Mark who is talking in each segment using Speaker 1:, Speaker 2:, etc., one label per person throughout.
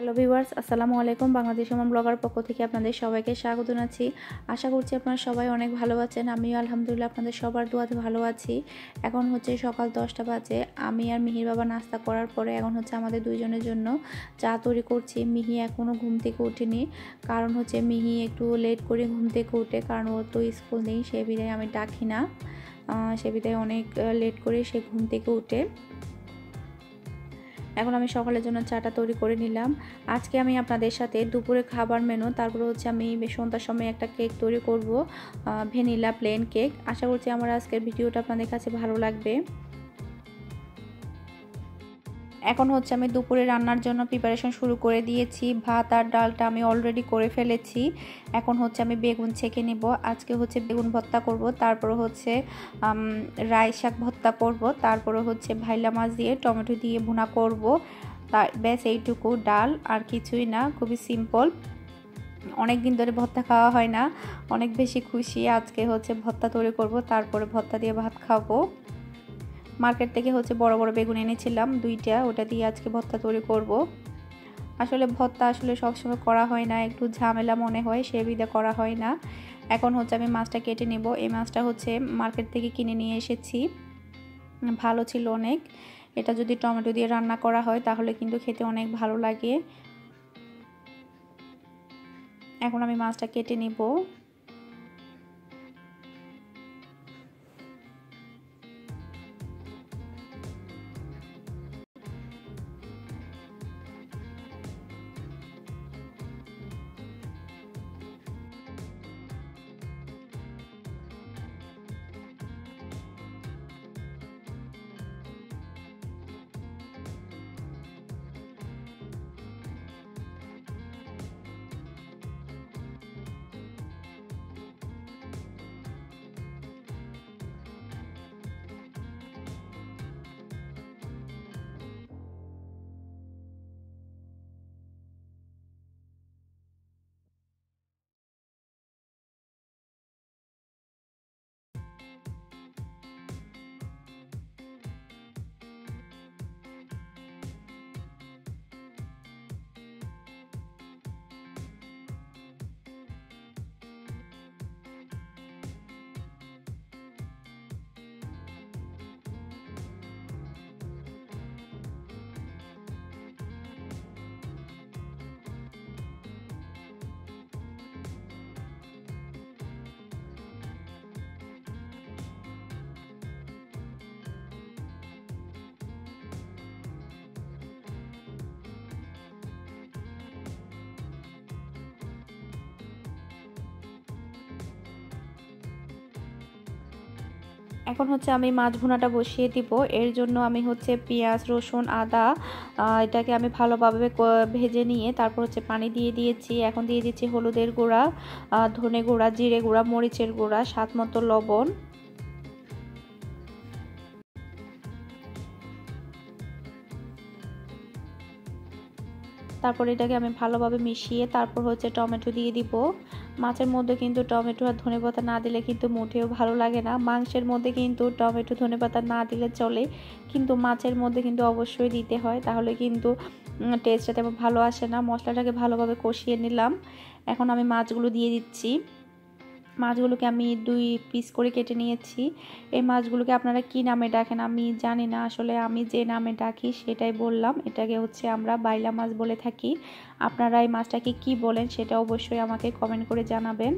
Speaker 1: Hello viewers, আসসালামু আলাইকুম। Bangladesh Oman blogger পক্ষ থেকে আপনাদের সবাইকে স্বাগত জানাচ্ছি। আশা করছি আপনারা সবাই অনেক ভালো আছেন। আমিও আলহামদুলিল্লাহ আপনাদের সবার দোয়াতে ভালো আছি। এখন হচ্ছে সকাল 10টা বাজে। আমি আর মিহির বাবা নাস্তা করার পরে এখন হচ্ছে আমাদের দুইজনের জন্য চা তৈরি করছি। মিহি এখনও ঘুম থেকে ওঠেনি, কারণ হচ্ছে মিহি একটু লেট করে ঘুম থেকে ওঠে, কারণ ওর তো স্কুল নেই, সে বিদায় আমি ডাকি না। সে বিদায় অনেক লেট করে সে ঘুম থেকে উঠে। এখন আমি সকালের জন্য চাটা তৈরি করে নিলাম। আজকে আমি আপনাদের সাথে দুপুরে খাবার মেনু, তারপরে হচ্ছে আমি সন্ধ্যার সময় একটা কেক তৈরি করব, ভ্যানিলা প্লেন কেক। আশা করছি আমার আজকের ভিডিওটা আপনাদের কাছে ভালো লাগবে। এখন হচ্ছে আমি দুপুরে রান্নার জন্য প্রিপারেশন শুরু করে দিয়েছি। ভাত আর ডালটা আমি অলরেডি করে ফেলেছি। এখন হচ্ছে আমি বেগুন ছেঁকে নিব। আজকে হচ্ছে বেগুন ভর্তা করব, তারপরে হচ্ছে রাই শাক ভর্তা করব, তারপরে হচ্ছে ভাইলা মাছ দিয়ে টমেটো দিয়ে ভুনা করব। তার ব্যাস এইটুকু, ডাল আর কিছুই না, খুবই সিম্পল। অনেক দিন ধরে ভর্তা খাওয়া হয় না, অনেক বেশি খুশি। আজকে হচ্ছে ভর্তা তৈরি করব, তারপরে ভর্তা দিয়ে ভাত খাবো। মার্কেট থেকে হচ্ছে বড় বড় বেগুন এনেছিলাম দুইটা, ওটা দিয়ে আজকে ভর্তা তৈরি করব। আসলে ভর্তা সবসময় করা হয় না, একটু ঝামেলা মনে হয়, সে বিধে করা হয় না। এখন হচ্ছে আমি মাছটা কেটে নেব। এই মাছটা হচ্ছে মার্কেট থেকে কিনে নিয়ে এসেছি, ভালো ছিল অনেক। এটা যদি টমেটো দিয়ে রান্না করা হয় তাহলে কিন্তু খেতে অনেক ভালো লাগে। এখন আমি মাছটা কেটে নেব। এখন হচ্ছে আমি মাছ ভুনাটা বসিয়ে দিব। এর জন্য আমি হচ্ছে পেঁয়াজ, রসুন, আদা এটাকে আমি ভালোভাবে ভেজে নিয়ে তারপর হচ্ছে পানি দিয়ে দিয়েছি। এখন দিয়ে দিচ্ছি হলুদের গুঁড়া, ধনে গুঁড়া, জিরে গুঁড়া, মরিচের গুঁড়া, স্বাদ মতো লবণ। তারপর এটাকে আমি ভালোভাবে মিশিয়ে তারপর হচ্ছে টমেটো দিয়ে দিব। মাছের মধ্যে কিন্তু টমেটো আর ধনেপাতা না দিলে কিন্তু মোটেও ভালো লাগে না। মাংসের মধ্যে কিন্তু টমেটো ধনেপাতা না দিলে চলে, কিন্তু মাছের মধ্যে কিন্তু অবশ্যই দিতে হয়, তাহলে কিন্তু টেস্টটা তেমন ভালো আসে না। মশলাটাকে ভালোভাবে কষিয়ে নিলাম। এখন আমি মাছগুলো দিয়ে দিচ্ছি। মাছগুলোকে আমি 2 পিস করে কেটে নিয়েছি। এই মাছগুলোকে আপনারা কি নামে ডাকেন আমি জানি না, আসলে আমি যে নামে ডাকি সেটাই বললাম। এটাকে হচ্ছে আমরা বাইলা মাছ বলে থাকি। আপনারা এই মাছটাকে কি বলেন সেটা অবশ্যই আমাকে কমেন্ট করে জানাবেন।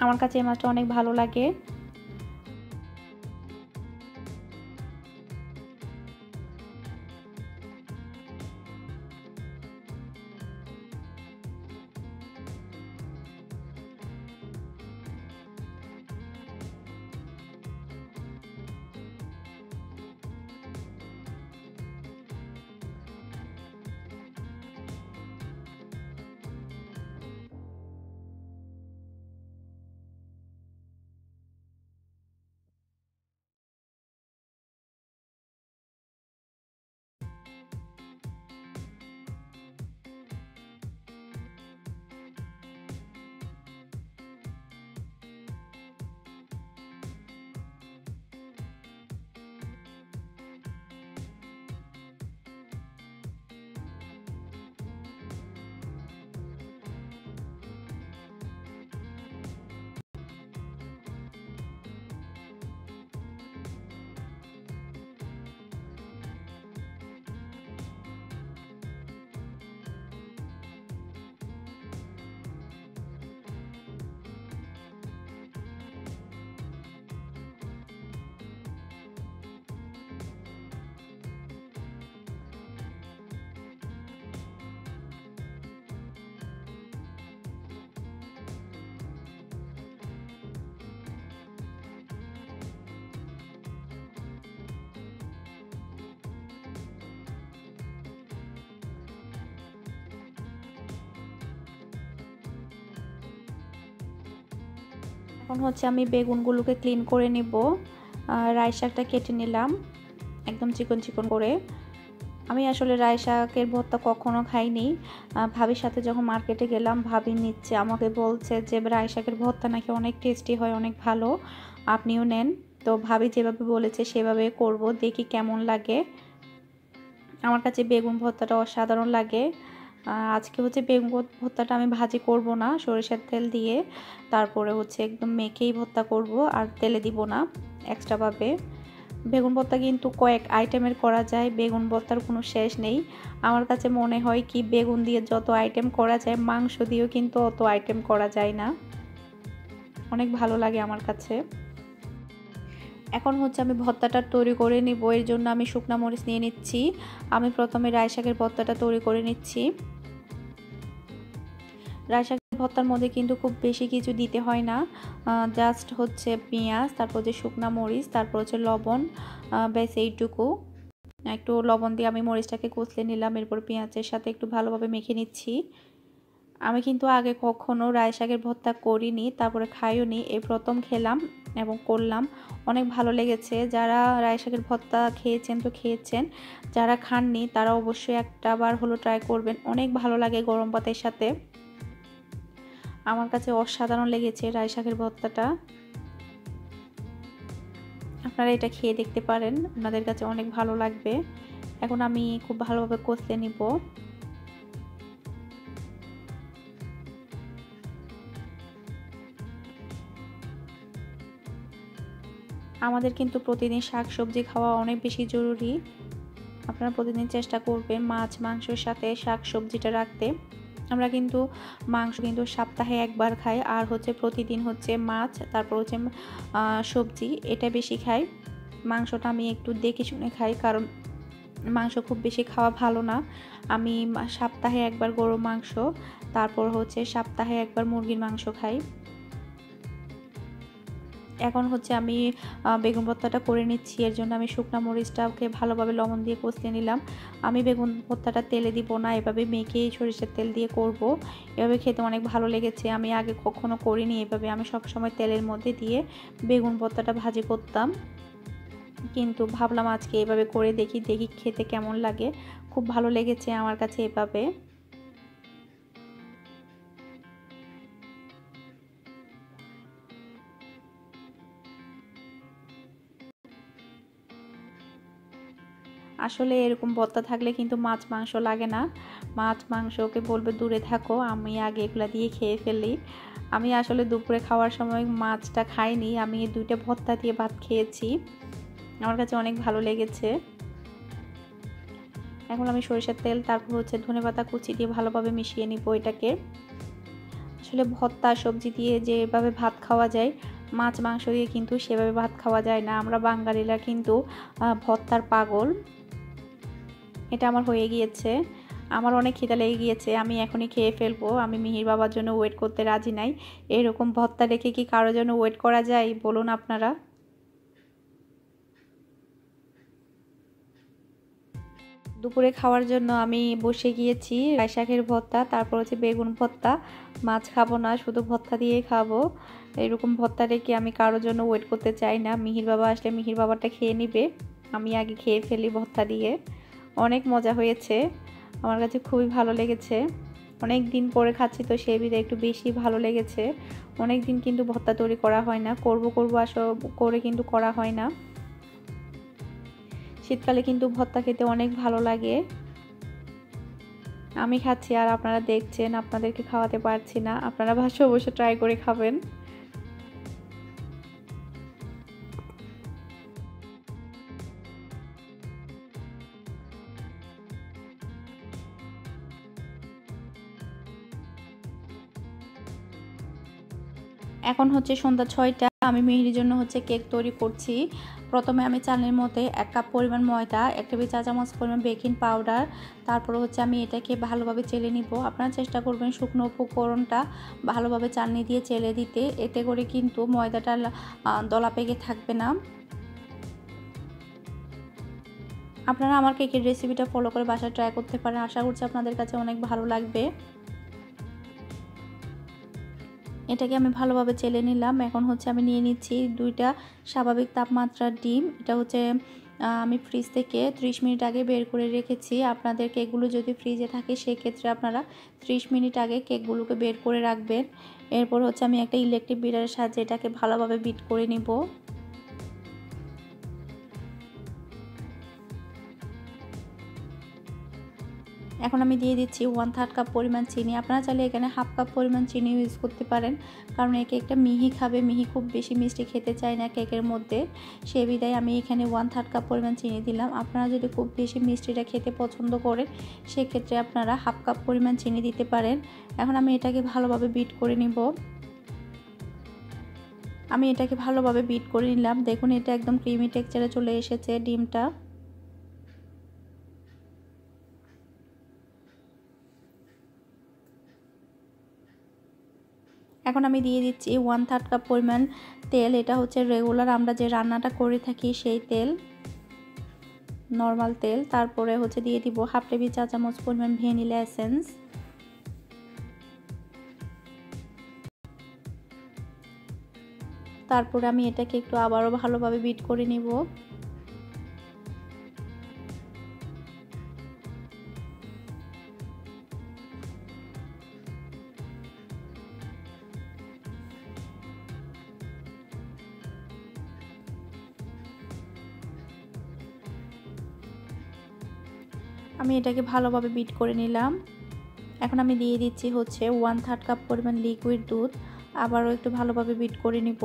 Speaker 1: আমার কাছে এই মাছটা অনেক ভালো লাগে। এখন হচ্ছে আমি বেগুনগুলোকে ক্লিন করে নিব। রাই শাকটা কেটে নিলাম একদম চিকন চিকন করে। আমি আসলে রাই শাকের ভর্তা কখনো খাইনি। ভাবির সাথে যখন মার্কেটে গেলাম ভাবি নিচ্ছে, আমাকে বলছে যে রাই শাকের ভর্তা নাকি অনেক টেস্টি হয়, অনেক ভালো, আপনিও নেন। তো ভাবি যেভাবে বলেছে সেভাবে করব, দেখি কেমন লাগে। আমার কাছে বেগুন ভর্তাটা অসাধারণ লাগে। আজকে হচ্ছে বেগুন ভর্তাটা আমি ভাজি করব না, সরিষার তেল দিয়ে তারপরে হচ্ছে একদম মেখেই ভর্তা করব, আর তেলে দিব না এক্সট্রাভাবে। বেগুন ভর্তা কিন্তু কয়েক আইটেমের করা যায়, বেগুন ভর্তার কোনো শেষ নেই। আমার কাছে মনে হয় কি বেগুন দিয়ে যত আইটেম করা যায় মাংস দিয়েও কিন্তু অত আইটেম করা যায় না, অনেক ভালো লাগে আমার কাছে। এখন হচ্ছে আমি ভর্তাটা তৈরি করে নিব, এর জন্য আমি শুকনা মরিচ নিয়ে নিচ্ছি। আমি প্রথমে রাই শাকের ভর্তাটা তৈরি করে নিচ্ছি। রাই শাকের ভর্তার মধ্যে কিন্তু খুব বেশি কিছু দিতে হয় না, জাস্ট হচ্ছে পেঁয়াজ, তারপর যে শুকনা মরিচ, তারপর হচ্ছে লবণ, ব্যাস এইটুকু। একটু লবণ দিয়ে আমি মরিচটাকে কষলে নিলাম, এরপর পেঁয়াজের সাথে একটু ভালোভাবে মেখে নিচ্ছি। আমি কিন্তু আগে কখনো রাই শাকের ভর্তা করিনি, তারপরে খাইও নি, এই প্রথম খেলাম এবং করলাম, অনেক ভালো লেগেছে। যারা রাই শাকের ভর্তা খেয়েছেন তো খেয়েছেন, যারা খাননি তারা অবশ্যই একটা বার হলো ট্রাই করবেন, অনেক ভালো লাগে গরম ভাতের সাথে। আমার কাছে অসাধারণ লেগেছে রাই শাকের ভর্তাটা, আপনারা এটা খেয়ে দেখতে পারেন, আপনাদের কাছে অনেক ভালো লাগবে। এখন আমি খুব ভালোভাবে কষলে নিব। আমাদের কিন্তু প্রতিদিন শাকসবজি খাওয়া অনেক বেশি জরুরি। আপনারা প্রতিদিন চেষ্টা করবেন মাছ মাংসের সাথে শাকসবজিটা রাখতে। আমরা কিন্তু মাংস কিন্তু সপ্তাহে একবার খাই, আর হচ্ছে প্রতিদিন হচ্ছে মাছ, তারপর হচ্ছে সবজি, এটা বেশি খাই। মাংসটা আমি একটু দেখে শুনে খাই, কারণ মাংস খুব বেশি খাওয়া ভালো না। আমি সপ্তাহে একবার গরুর মাংস, তারপর হচ্ছে সপ্তাহে একবার মুরগির মাংস খাই। এখন হচ্ছে আমি বেগুন ভর্তাটা করে নিচ্ছি, এর জন্য আমি শুকনো মরিচটাকে ভালোভাবে লবণ দিয়ে কষিয়ে নিলাম। আমি বেগুন ভর্তাটা তেলে দিব না, এভাবে মেখেই সরিষার তেল দিয়ে করব। এভাবে খেতে অনেক ভালো লেগেছে, আমি আগে কখনো করিনি এভাবে। আমি সবসময় তেলের মধ্যে দিয়ে বেগুন ভর্তাটা ভাজি করতাম, কিন্তু ভাবলাম আজকে এভাবে করে দেখি, দেখি খেতে কেমন লাগে। খুব ভালো লেগেছে আমার কাছে এভাবে। আসলে এরকম ভর্তা থাকলে কিন্তু মাছ মাংস লাগে না, মাছ মাংসকে বলবে দূরে থাকো, আমি আগে এগুলা দিয়ে খেয়ে ফেলি। আমি আসলে দুপুরে খাওয়ার সময় মাছটা খাইনি, আমি এই দুইটা ভর্তা দিয়ে ভাত খেয়েছি, আমার কাছে অনেক ভালো লেগেছে। এখন আমি সরিষার তেল, তারপর হচ্ছে ধনেপাতা কুচি দিয়ে ভালোভাবে মিশিয়ে নিব এটাকে। আসলে ভর্তা সবজি দিয়ে যেভাবে ভাত খাওয়া যায়, মাছ মাংস দিয়ে কিন্তু সেভাবে ভাত খাওয়া যায় না। আমরা বাঙালিরা কিন্তু ভর্তার পাগল। এটা আমার হয়ে গিয়েছে, আমার অনেক খিদা লেগে গিয়েছে, আমি এখনই খেয়ে ফেলবো। আমি মিহির বাবার জন্য ওয়েট করতে রাজি নাই। এরকম ভর্তা রেখে কি কারোর জন্য ওয়েট করা যায় বলুন আপনারা? দুপুরে খাওয়ার জন্য আমি বসে গিয়েছি, রাই শাকের ভর্তা, তারপর হচ্ছে বেগুন ভর্তা। মাছ খাবো না, শুধু ভর্তা দিয়েই খাবো। এরকম ভর্তা রেখে আমি কারোর জন্য ওয়েট করতে চাই না। মিহির বাবা আসলে মিহির বাবাটা খেয়ে নিবে, আমি আগে খেয়ে ফেলি ভর্তা দিয়ে। অনেক মজা হয়েছে, আমার কাছে খুবই ভালো লেগেছে। অনেক দিন পরে খাচ্ছি তো সেই বিধে একটু বেশি ভালো লেগেছে। অনেক দিন কিন্তু ভর্তা তৈরি করা হয় না, করব আসলে করে কিন্তু করা হয় না। শীতকালে কিন্তু ভর্তা খেতে অনেক ভালো লাগে। আমি খাচ্ছি আর আপনারা দেখছেন, আপনাদেরকে খাওয়াতে পারছি না, আপনারা বাসায় অবশ্য ট্রাই করে খাবেন। এখন হচ্ছে সন্ধ্যা 6টা, আমি মেহেরির জন্য হচ্ছে কেক তৈরি করছি। প্রথমে আমি চালের মধ্যে 1 কাপ পরিমাণ ময়দা, 1 টেবিল চা চামচ পরিমাণ বেকিং পাউডার, তারপরে হচ্ছে আমি এটাকে ভালোভাবে চেলে নিব। আপনারা চেষ্টা করবেন শুকনো উপকরণটা ভালোভাবে চালনি দিয়ে চেলে দিতে, এতে করে কিন্তু ময়দাটা দলা পেকে থাকবে না। আপনারা আমার কেকের রেসিপিটা ফলো করে বাসায় ট্রাই করতে পারেন, আশা করছি আপনাদের কাছে অনেক ভালো লাগবে। এটাকে আমি ভালোভাবে চেলে নিলাম। এখন হচ্ছে আমি নিয়ে নিচ্ছি 2টা স্বাভাবিক তাপমাত্রার ডিম। এটা হচ্ছে আমি ফ্রিজ থেকে 30 মিনিট আগে বের করে রেখেছি। আপনাদের কেকগুলো যদি ফ্রিজে থাকে সেক্ষেত্রে আপনারা 30 মিনিট আগে কেকগুলোকে বের করে রাখবেন। এরপর হচ্ছে আমি একটা ইলেকট্রিক বিটারের সাহায্যে এটাকে ভালোভাবে বিট করে নিব। এখন আমি দিয়ে দিচ্ছি 1/3 কাপ পরিমাণ চিনি। আপনারা চাইলে এখানে 1/2 কাপ পরিমাণ চিনি ইউজ করতে পারেন, কারণ এই কেকটা মিহি খাবে। মিহি খুব বেশি মিষ্টি খেতে চায় না কেকের মধ্যে, সেই বিধায় আমি এখানে 1/3 কাপ পরিমাণ চিনি দিলাম। আপনারা যদি খুব বেশি মিষ্টিটা খেতে পছন্দ করেন সেক্ষেত্রে আপনারা 1/2 কাপ পরিমাণ চিনি দিতে পারেন। এখন আমি এটাকে ভালোভাবে বিট করে নিব। আমি এটাকে ভালোভাবে বিট করে নিলাম। দেখুন এটা একদম ক্রিমি টেক্সচারে চলে এসেছে ডিমটা। এখন আমি দিয়ে দিচ্ছি 1/3 কাপ পরিমাণ তেল। এটা হচ্ছে রেগুলার আমরা যে রান্নাটা করে থাকি সেই তেল, নর্মাল তেল। তারপরে হচ্ছে দিয়ে দিব 1/2 টেবিল চা চামচ পরিমাণ ভ্যানিলা এসেন্স। তারপরে আমি এটাকে একটু আবারও ভালোভাবে বিট করে নিব। আমি এটাকে ভালোভাবে বিট করে নিলাম। এখন আমি দিয়ে দিচ্ছি হচ্ছে 1/3 কাপ পরিমাণ লিকুইড দুধ। আবারও একটু ভালোভাবে বিট করে নিব।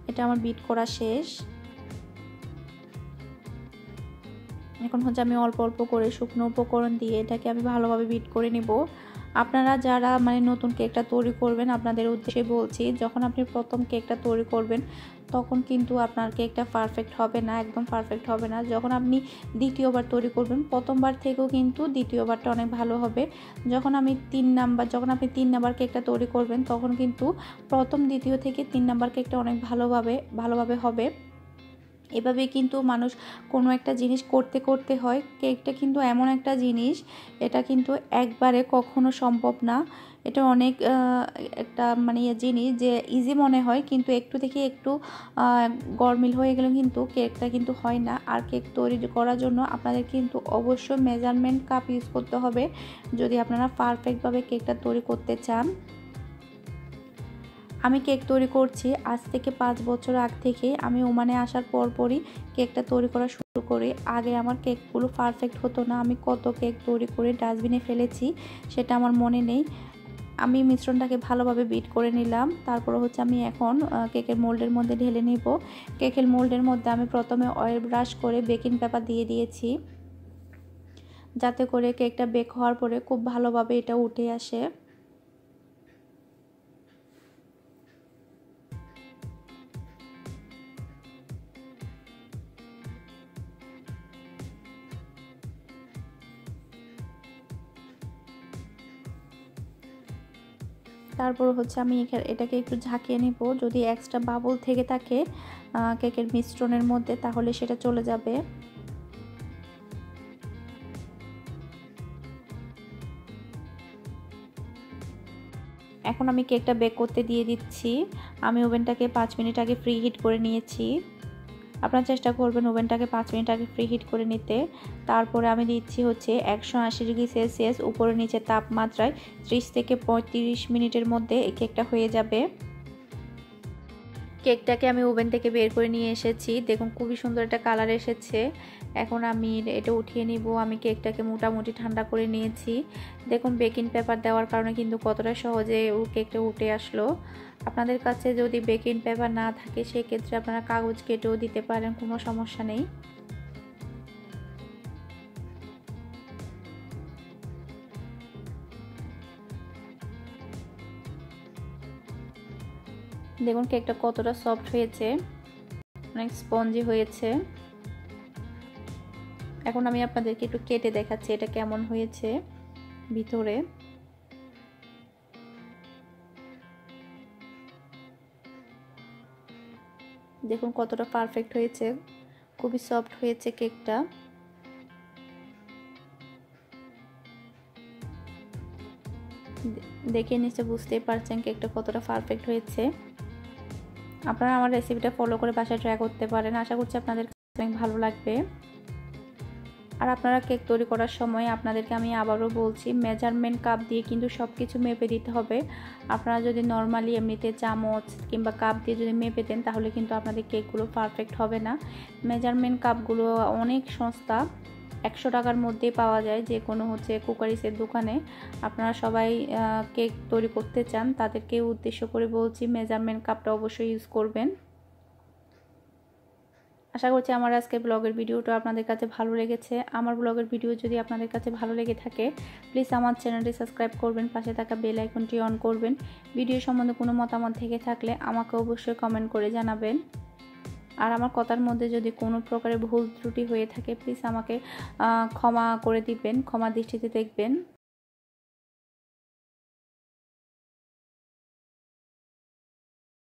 Speaker 1: এটা আমার বিট করা শেষ। এখন হচ্ছে আমি অল্প অল্প করে শুকনো উপকরণ দিয়ে এটাকে আমি ভালোভাবে বিট করে নিব। আপনারা যারা নতুন কেকটা তৈরি করবেন আপনাদের উদ্দেশ্যে বলছি, যখন আপনি প্রথম কেকটা তৈরি করবেন তখন কিন্তু আপনার কেকটা পারফেক্ট হবে না, একদম পারফেক্ট হবে না। যখন আপনি দ্বিতীয়বার তৈরি করবেন, প্রথমবার থেকেও কিন্তু দ্বিতীয়বারটা অনেক ভালো হবে। যখন আপনি 3 নাম্বার কেকটা তৈরি করবেন তখন কিন্তু প্রথম, দ্বিতীয় থেকে 3 নাম্বার কেকটা অনেক ভালোভাবে হবে। এভাবে কিন্তু মানুষ কোনো একটা জিনিস করতে করতে হয়। কেকটা কিন্তু এমন একটা জিনিস, এটা কিন্তু একবারে কখনো সম্ভব না। এটা অনেক একটা জিনিস যে ইজি মনে হয়, কিন্তু একটু থেকে একটু গরমিল হয়ে গেলে কিন্তু কেকটা কিন্তু হয় না। আর কেক তৈরি করার জন্য আপনাদের কিন্তু অবশ্যই মেজারমেন্ট কাপ ইউজ করতে হবে যদি আপনারা পারফেক্টভাবে কেকটা তৈরি করতে চান। আমি কেক তৈরি করছি আজ থেকে 5 বছর আগ থেকে। আমি ওমানে আসার পরই কেকটা তৈরি করা শুরু করি। আগে আমার কেকগুলো পারফেক্ট হতো না। আমি কত কেক তৈরি করে ডাস্টবিনে ফেলেছি সেটা আমার মনে নেই। আমি মিশ্রণটাকে ভালোভাবে বিট করে নিলাম। তারপর হচ্ছে আমি এখন কেকের মোল্ডের মধ্যে ঢেলে নিব। কেকের মোল্ডের মধ্যে আমি প্রথমে অয়েল ব্রাশ করে বেকিং পেপার দিয়ে দিয়েছি, যাতে করে কেকটা বেক হওয়ার পরে খুব ভালোভাবে এটা উঠে আসে। তারপর হচ্ছে আমি এটাকে একটু ঝাঁকিয়ে নিব। যদি এক্সট্রা বাবল থেকে থাকে কেকের মিশ্রণের মধ্যে তাহলে সেটা চলে যাবে। এখন আমি কেকটা বেক করতে দিয়ে দিচ্ছি। আমি ওভেনটাকে 5 মিনিট আগে প্রি হিট করে নিয়েছি। আপনারা চেষ্টা করবেন ওভেনটাকে 5 মিনিট আগে প্রি হিট করে নিতে। তারপরে আমি দিচ্ছি হচ্ছে 180 ডিগ্রি সেলসিয়াস উপরে নিচে তাপমাত্রায় 30 থেকে 35 মিনিটের মধ্যে এই কেকটা হয়ে যাবে। কেকটাকে আমি ওভেন থেকে বের করে নিয়ে এসেছি। দেখুন খুবই সুন্দর একটা কালার এসেছে। এখন আমি এটা উঠিয়ে নিব। আমি কেকটাকে মোটামুটি ঠান্ডা করে নিয়েছি। দেখুন বেকিং পেপার দেওয়ার কারণে কিন্তু কতটা সহজে কেকটা উঠে আসলো। আপনাদের কাছে যদি বেকিং পেপার না থাকে সেক্ষেত্রে আপনারা কাগজ কেটেও দিতে পারেন, কোনো সমস্যা নেই। দেখুন কেকটা কতটা সফট হয়েছে, অনেক স্পঞ্জি হয়েছে। এখন আমি আপনাদেরকে একটু কেটে দেখাচ্ছি এটা কেমন হয়েছে ভিতরে। দেখুন কতটা পারফেক্ট হয়েছে, খুবই সফট হয়েছে কেকটা। দেখে নিশ্চয়ই বুঝতেই পারছেন কেকটা কতটা পারফেক্ট হয়েছে। আপনারা আমার রেসিপিটা ফলো করে বাসায় ট্রাই করতে পারেন, আশা করছি আপনাদের কাছে ভালো লাগবে। আর আপনারা কেক তৈরি করার সময় আপনাদেরকে আমি আবারও বলছি, মেজারমেন্ট কাপ দিয়ে কিন্তু সব কিছু মেপে দিতে হবে। আপনারা যদি নর্মালি এমনিতে চামচ কিংবা কাপ দিয়ে যদি মেপে দেন তাহলে কিন্তু আপনাদের কেকগুলো পারফেক্ট হবে না। মেজারমেন্ট কাপগুলো অনেক সস্তা, 100 টাকার মধ্যেই পাওয়া যায় যে কোনো কুকারিসের দোকানে। আপনারা সবাই কেক তৈরি করতে চান তাদেরকে উদ্দেশ্য করে বলছি, মেজারমেন্ট কাপটা অবশ্যই ইউজ করবেন। আশা করছি আমার আজকের ব্লগের ভিডিওটা আপনাদের কাছে ভালো লেগেছে। আমার ব্লগের ভিডিও যদি আপনাদের কাছে ভালো লেগে থাকে প্লিজ আমার চ্যানেলটি সাবস্ক্রাইব করবেন, পাশে থাকা বেল আইকনটি অন করবেন। ভিডিও সম্বন্ধে কোনো মতামত থেকে থাকলে আমাকে অবশ্যই কমেন্ট করে জানাবেন। আর আমার কথার মধ্যে যদি কোনো প্রকারের ভুল ত্রুটি হয়ে থাকে প্লিজ আমাকে ক্ষমা করে দিবেন, ক্ষমা দৃষ্টিতে দেখবেন।